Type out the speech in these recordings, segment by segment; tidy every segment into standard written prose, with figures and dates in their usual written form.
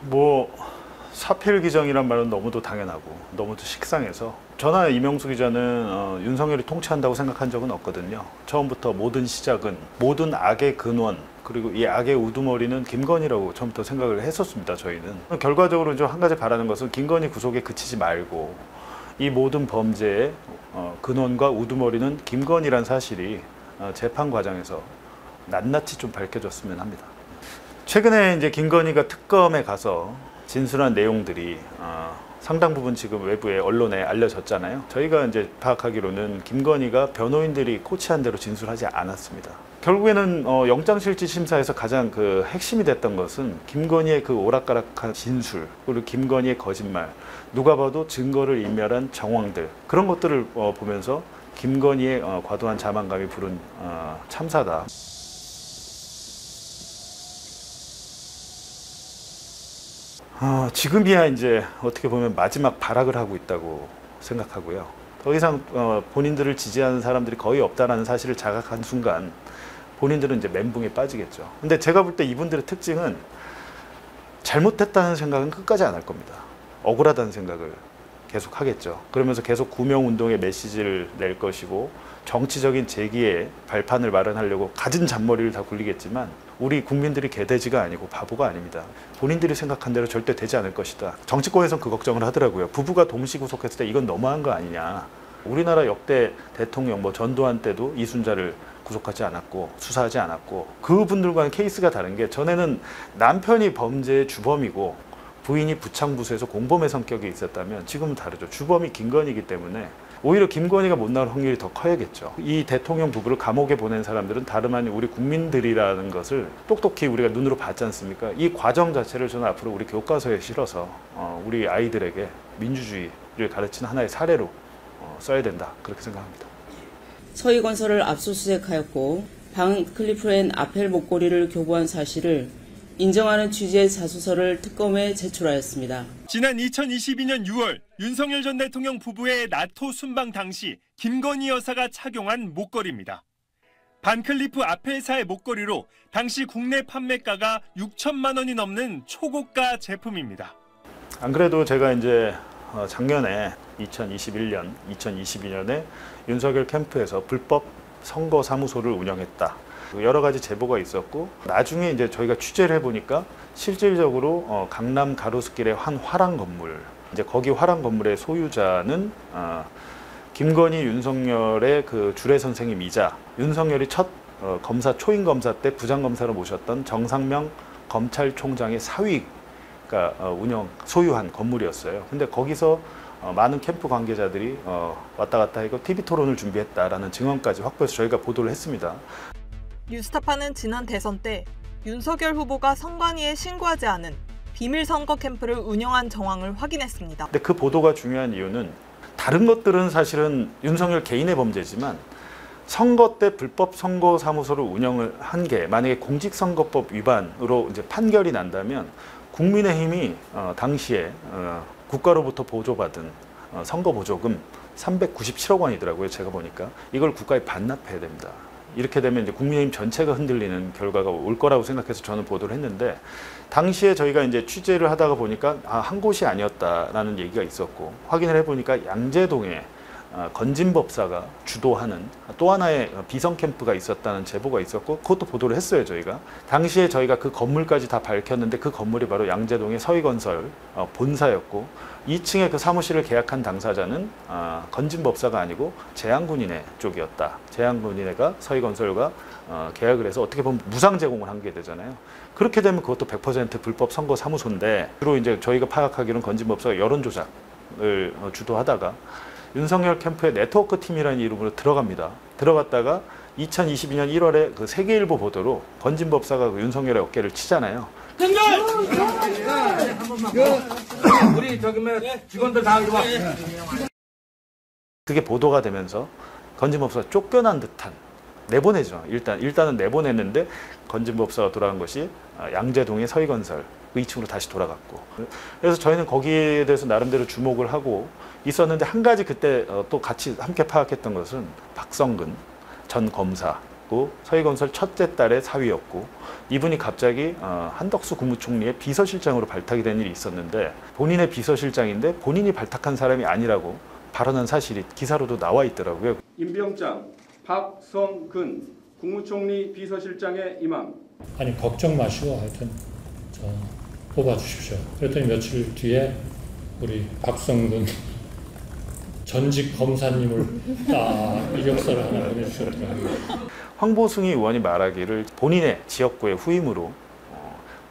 뭐 사필 기정이란 말은 너무도 당연하고 너무도 식상해서 저나 이명수 기자는 윤석열이 통치한다고 생각한 적은 없거든요. 처음부터 모든 시작은 모든 악의 근원 그리고 이 악의 우두머리는 김건희라고 처음부터 생각을 했었습니다. 저희는 결과적으로 이제 한 가지 바라는 것은 김건희 구속에 그치지 말고 이 모든 범죄의 근원과 우두머리는 김건희란 사실이 재판 과정에서 낱낱이 좀 밝혀졌으면 합니다. 최근에 이제 김건희가 특검에 가서 진술한 내용들이 상당 부분 지금 외부에 언론에 알려졌잖아요. 저희가 이제 파악하기로는 김건희가 변호인들이 코치한 대로 진술하지 않았습니다. 결국에는 영장실질심사에서 가장 그 핵심이 됐던 것은 김건희의 그 오락가락한 진술 그리고 김건희의 거짓말, 누가 봐도 증거를 인멸한 정황들, 그런 것들을 보면서 김건희의 과도한 자만감이 부른 참사다. 지금이야 이제 어떻게 보면 마지막 발악을 하고 있다고 생각하고요. 더 이상 본인들을 지지하는 사람들이 거의 없다는 사실을 자각한 순간 본인들은 이제 멘붕에 빠지겠죠. 근데 제가 볼 때 이분들의 특징은 잘못했다는 생각은 끝까지 안 할 겁니다. 억울하다는 생각을 계속 하겠죠. 그러면서 계속 구명운동의 메시지를 낼 것이고 정치적인 재기에 발판을 마련하려고 갖은 잔머리를 다 굴리겠지만 우리 국민들이 개돼지가 아니고 바보가 아닙니다. 본인들이 생각한 대로 절대 되지 않을 것이다. 정치권에선 그 걱정을 하더라고요. 부부가 동시 구속했을 때 이건 너무한 거 아니냐. 우리나라 역대 대통령 전두환 때도 이순자를 구속하지 않았고 수사하지 않았고 그분들과는 케이스가 다른 게 전에는 남편이 범죄의 주범이고 부인이 부창부수에서 공범의 성격이 있었다면 지금은 다르죠. 주범이 김건희이기 때문에 오히려 김건희가 못 나올 확률이 더 커야겠죠. 이 대통령 부부를 감옥에 보낸 사람들은 다름 아닌 우리 국민들이라는 것을 똑똑히 우리가 눈으로 봤지 않습니까? 이 과정 자체를 저는 앞으로 우리 교과서에 실어서 우리 아이들에게 민주주의를 가르치는 하나의 사례로 써야 된다. 그렇게 생각합니다. 서희건설을 압수수색하였고 반클리프앤 아펠 목걸이를 교부한 사실을 인정하는 취지의 자수서를 특검에 제출하였습니다. 지난 2022년 6월 윤석열 전 대통령 부부의 나토 순방 당시 김건희 여사가 착용한 목걸이입니다. 반클리프 아펠사의 목걸이로 당시 국내 판매가가 6천만 원이 넘는 초고가 제품입니다. 안 그래도 제가 이제 작년에 2021년, 2022년에 윤석열 캠프에서 불법 선거사무소를 운영했다. 여러 가지 제보가 있었고 나중에 이제 저희가 취재를 해보니까 실질적으로 강남 가로수길의 한 화랑 건물, 이제 거기 화랑 건물의 소유자는 김건희, 윤석열의 그 주례 선생님이자 윤석열이 첫 검사 초임 검사 때 부장검사로 모셨던 정상명 검찰총장의 사위가 소유한 건물이었어요. 근데 거기서 많은 캠프 관계자들이 왔다 갔다 하고 TV 토론을 준비했다라는 증언까지 확보해서 저희가 보도를 했습니다. 뉴스타파는 지난 대선 때 윤석열 후보가 선관위에 신고하지 않은 비밀 선거 캠프를 운영한 정황을 확인했습니다. 근데 그 보도가 중요한 이유는 다른 것들은 사실은 윤석열 개인의 범죄지만 선거 때 불법 선거사무소를 운영을 한 게 만약에 공직선거법 위반으로 이제 판결이 난다면 국민의힘이 당시에 국가로부터 보조받은 선거보조금 397억 원이더라고요. 제가 보니까 이걸 국가에 반납해야 됩니다. 이렇게 되면 이제 국민의힘 전체가 흔들리는 결과가 올 거라고 생각해서 저는 보도를 했는데 당시에 저희가 이제 취재를 하다가 보니까 한 곳이 아니었다라는 얘기가 있었고 확인을 해보니까 양재동에 건진법사가 주도하는 또 하나의 비선 캠프가 있었다는 제보가 있었고 그것도 보도를 했어요. 저희가 당시에 저희가 그 건물까지 다 밝혔는데 그 건물이 바로 양재동의 서희건설 본사였고 2층에 그 사무실을 계약한 당사자는 건진법사가 아니고 재향군인회 쪽이었다. 재향군인회가 서희건설과 계약을 해서 어떻게 보면 무상 제공을 한 게 되잖아요. 그렇게 되면 그것도 100% 불법 선거 사무소인데 주로 이제 저희가 파악하기로는 건진법사가 여론 조작을 주도하다가 윤석열 캠프의 네트워크 팀이라는 이름으로 들어갑니다. 들어갔다가 2022년 1월에 그 세계일보 보도로 건진법사가 그 윤석열의 어깨를 치잖아요. 우리 저기 직원들 다 이리 와. 그게 보도가 되면서 건진법사가 쫓겨난 듯한 내보내죠. 일단은 내보냈는데 건진법사가 돌아간 것이 양재동의 서희건설 그 2층으로 다시 돌아갔고 그래서 저희는 거기에 대해서 나름대로 주목을 하고 있었는데 한 가지 그때 또 같이 함께 파악했던 것은 박성근 전 검사 고 서희건설 첫째 딸의 사위였고 이분이 갑자기 한덕수 국무총리의 비서실장으로 발탁이 된 일이 있었는데 본인의 비서실장인데 본인이 발탁한 사람이 아니라고 발언한 사실이 기사로도 나와 있더라고요. 임병장 박성근 국무총리 비서실장의 임함. 아니 걱정 마시고 하여튼 뽑아주십시오. 그랬더니 며칠 뒤에 우리 박성근 전직 검사님을 딱 이력서를 하나 보내주셨더라고요. 황보승희 의원이 말하기를 본인의 지역구의 후임으로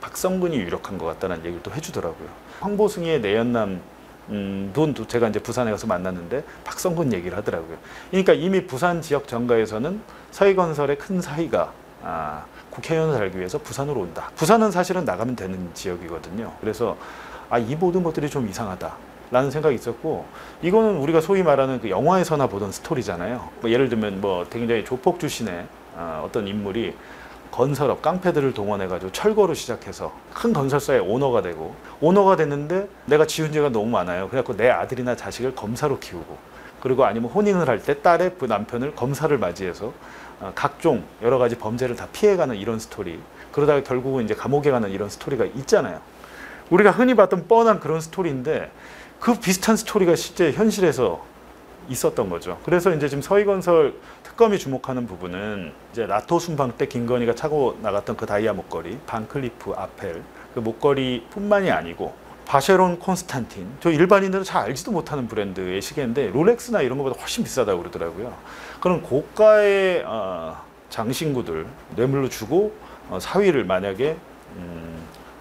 박성근이 유력한 것 같다는 얘기를 또 해주더라고요. 황보승희의 내연남 도 제가 이제 부산에 가서 만났는데 박성근 얘기를 하더라고요. 그러니까 이미 부산 지역 정가에서는 서희건설의 큰 사위가 국회의원을 달기 위해서 부산으로 온다. 부산은 사실은 나가면 되는 지역이거든요. 그래서 이 모든 것들이 좀 이상하다라는 생각이 있었고 이거는 우리가 소위 말하는 그 영화에서나 보던 스토리잖아요. 뭐 예를 들면 뭐 굉장히 조폭 출신의 어떤 인물이 건설업, 깡패들을 동원해가지고 철거로 시작해서 큰 건설사의 오너가 되고 오너가 됐는데 내가 지은 죄가 너무 많아요. 그래갖고 내 아들이나 자식을 검사로 키우고 그리고 아니면 혼인을 할 때 딸의 그 남편을 검사를 맞이해서 각종 여러 가지 범죄를 다 피해가는 이런 스토리 그러다가 결국은 이제 감옥에 가는 이런 스토리가 있잖아요. 우리가 흔히 봤던 뻔한 그런 스토리인데 그 비슷한 스토리가 실제 현실에서 있었던 거죠. 그래서 이제 지금 서희건설 특검이 주목하는 부분은 이제 나토 순방 때 김건희가 차고 나갔던 그 다이아 목걸이, 반클리프 아펠 그 목걸이뿐만이 아니고 바쉐론 콘스탄틴 저 일반인들은 잘 알지도 못하는 브랜드의 시계인데 롤렉스나 이런 것보다 훨씬 비싸다고 그러더라고요. 그런 고가의 장신구들 뇌물로 주고 사위를 만약에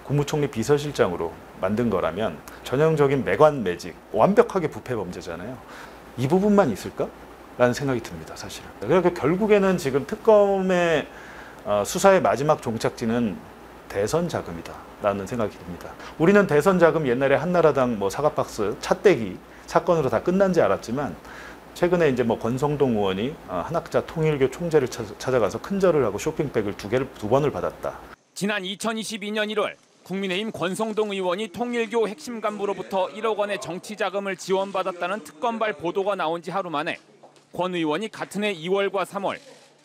국무총리 비서실장으로 만든 거라면 전형적인 매관 매직 완벽하게 부패 범죄잖아요. 이 부분만 있을까? 라는 생각이 듭니다. 사실은. 그러니까 결국에는 지금 특검의 수사의 마지막 종착지는 대선 자금이다 라는 생각이 듭니다. 우리는 대선 자금 옛날에 한나라당 뭐 사과박스 차떼기 사건으로 다 끝난지 알았지만 최근에 이제 뭐 권성동 의원이 한학자 통일교 총재를 찾아가서 큰절을 하고 쇼핑백을 두 번을 받았다. 지난 2022년 1월 국민의힘 권성동 의원이 통일교 핵심 간부로부터 1억 원의 정치 자금을 지원받았다는 특검발 보도가 나온 지 하루 만에 권 의원이 같은 해 2월과 3월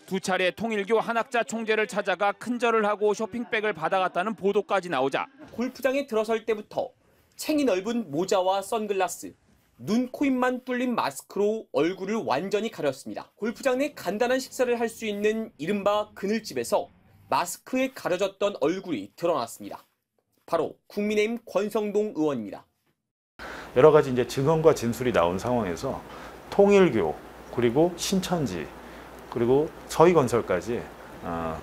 두 차례 통일교 한학자 총재를 찾아가 큰절을 하고 쇼핑백을 받아갔다는 보도까지 나오자 골프장에 들어설 때부터 챙이 넓은 모자와 선글라스, 눈, 코, 입만 뚫린 마스크로 얼굴을 완전히 가렸습니다. 골프장 내 간단한 식사를 할 수 있는 이른바 그늘집에서 마스크에 가려졌던 얼굴이 드러났습니다. 바로 국민의힘 권성동 의원입니다. 여러 가지 이제 증언과 진술이 나온 상황에서 통일교 그리고 신천지 그리고 서희건설까지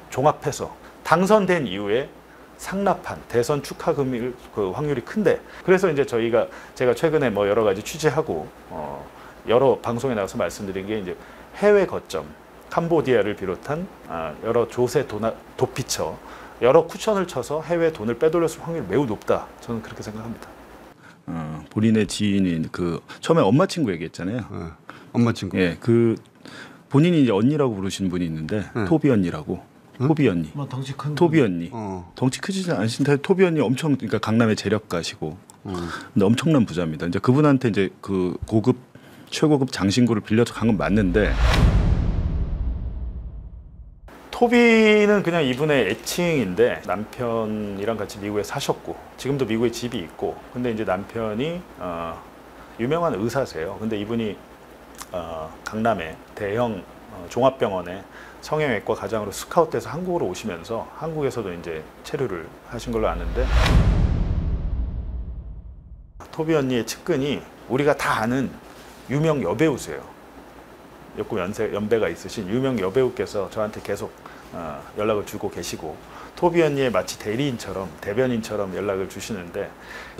종합해서 당선된 이후에 상납한 대선 축하금일 그 확률이 큰데 그래서 이제 제가 최근에 뭐 여러 가지 취재하고 여러 방송에 나와서 말씀드린 게 이제 해외 거점 캄보디아를 비롯한 여러 조세 도피처 여러 쿠션을 쳐서 해외 돈을 빼돌렸을 확률이 매우 높다. 저는 그렇게 생각합니다. 본인의 지인인 그 처음에 엄마 친구 얘기했잖아요. 엄마 친구. 예, 그 본인이 이제 언니라고 부르시는 분이 있는데 토비 언니라고. 토비 언니. 덩치 큰. 토비 언니. 덩치 크지 않으신데 토비 언니 엄청 그러니까 강남의 재력가시고. 근데 엄청난 부자입니다. 이제 그분한테 이제 그 고급 최고급 장신구를 빌려서 간 건 맞는데. 토비는 그냥 이분의 애칭인데 남편이랑 같이 미국에 사셨고 지금도 미국에 집이 있고 근데 이제 남편이 유명한 의사세요. 근데 이분이 강남의 대형 종합병원에 성형외과 과장으로 스카웃돼서 한국으로 오시면서 한국에서도 이제 체류를 하신 걸로 아는데 토비 언니의 측근이 우리가 다 아는 유명 여배우세요. 조금 연배가 있으신 유명 여배우께서 저한테 계속 연락을 주고 계시고 토비 언니의 마치 대변인처럼 연락을 주시는데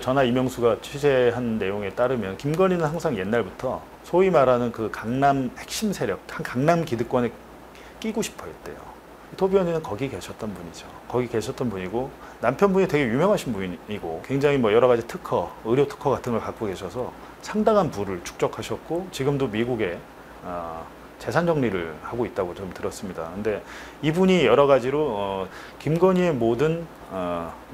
전화 이명수가 취재한 내용에 따르면 김건희는 항상 옛날부터 소위 말하는 그 강남 핵심 세력, 강남 기득권에 끼고 싶어 했대요. 토비 언니는 거기 계셨던 분이죠. 거기 계셨던 분이고 남편분이 되게 유명하신 분이고 굉장히 뭐 여러 가지 특허, 의료 특허 같은 걸 갖고 계셔서 상당한 부를 축적하셨고 지금도 미국에 재산 정리를 하고 있다고 좀 들었습니다. 근데 이분이 여러 가지로 김건희의 모든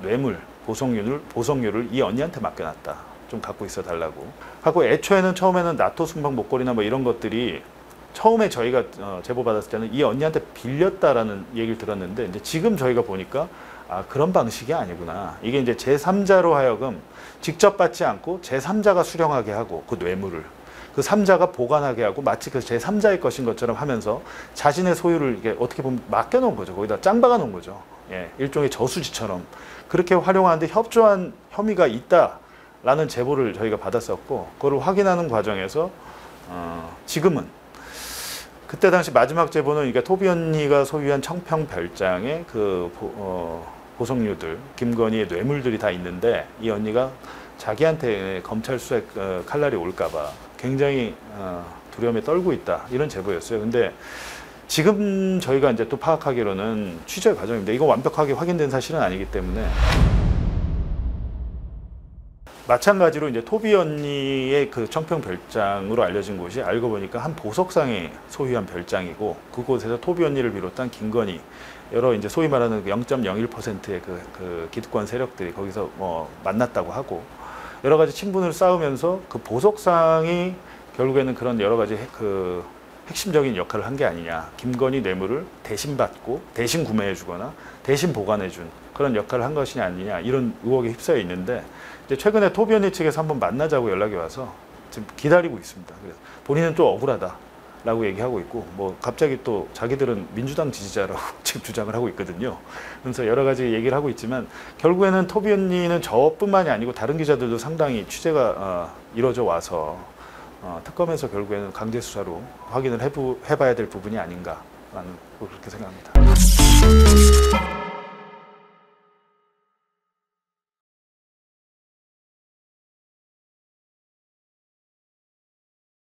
뇌물, 보석률을 이 언니한테 맡겨놨다. 좀 갖고 있어 달라고. 하고 애초에는 처음에는 나토 순방 목걸이나 뭐 이런 것들이 처음에 저희가 제보 받았을 때는 이 언니한테 빌렸다라는 얘기를 들었는데 이제 지금 저희가 보니까 그런 방식이 아니구나. 이게 이제 제3자로 하여금 직접 받지 않고 제3자가 수령하게 하고 그 뇌물을 그 3자가 보관하게 하고 마치 그 제3자의 것인 것처럼 하면서 자신의 소유를 이게 어떻게 보면 맡겨놓은 거죠. 거기다 짱박아 놓은 거죠. 예, 일종의 저수지처럼 그렇게 활용하는데 협조한 혐의가 있다라는 제보를 저희가 받았었고 그걸 확인하는 과정에서 지금은 그때 당시 마지막 제보는 이게 토비 언니가 소유한 청평 별장에 그 보석류들, 김건희의 뇌물들이 다 있는데 이 언니가 자기한테 검찰 수사에 칼날이 올까봐 굉장히 두려움에 떨고 있다 이런 제보였어요. 근데 지금 저희가 이제 또 파악하기로는 취재 과정입니다. 이거 완벽하게 확인된 사실은 아니기 때문에 마찬가지로 이제 토비 언니의 그 청평 별장으로 알려진 곳이 알고 보니까 한 보석상이 소유한 별장이고 그곳에서 토비 언니를 비롯한 김건희 여러 이제 소위 말하는 0.01%의 그 기득권 세력들이 거기서 만났다고 하고 여러 가지 친분을 쌓으면서 그 보석상이 결국에는 그런 여러 가지 그 핵심적인 역할을 한 게 아니냐. 김건희 뇌물을 대신 받고 대신 구매해주거나 대신 보관해준 그런 역할을 한 것이 아니냐 이런 의혹에 휩싸여 있는데 이제 최근에 토비 언니 측에서 한번 만나자고 연락이 와서 지금 기다리고 있습니다. 그래서 본인은 또 억울하다라고 얘기하고 있고 뭐 갑자기 또 자기들은 민주당 지지자라고 지금 주장을 하고 있거든요. 그래서 여러 가지 얘기를 하고 있지만 결국에는 토비 언니는 저뿐만이 아니고 다른 기자들도 상당히 취재가 이루어져 와서 특검에서 결국에는 강제 수사로 확인을 해봐야 될 부분이 아닌가라는 그렇게 생각합니다.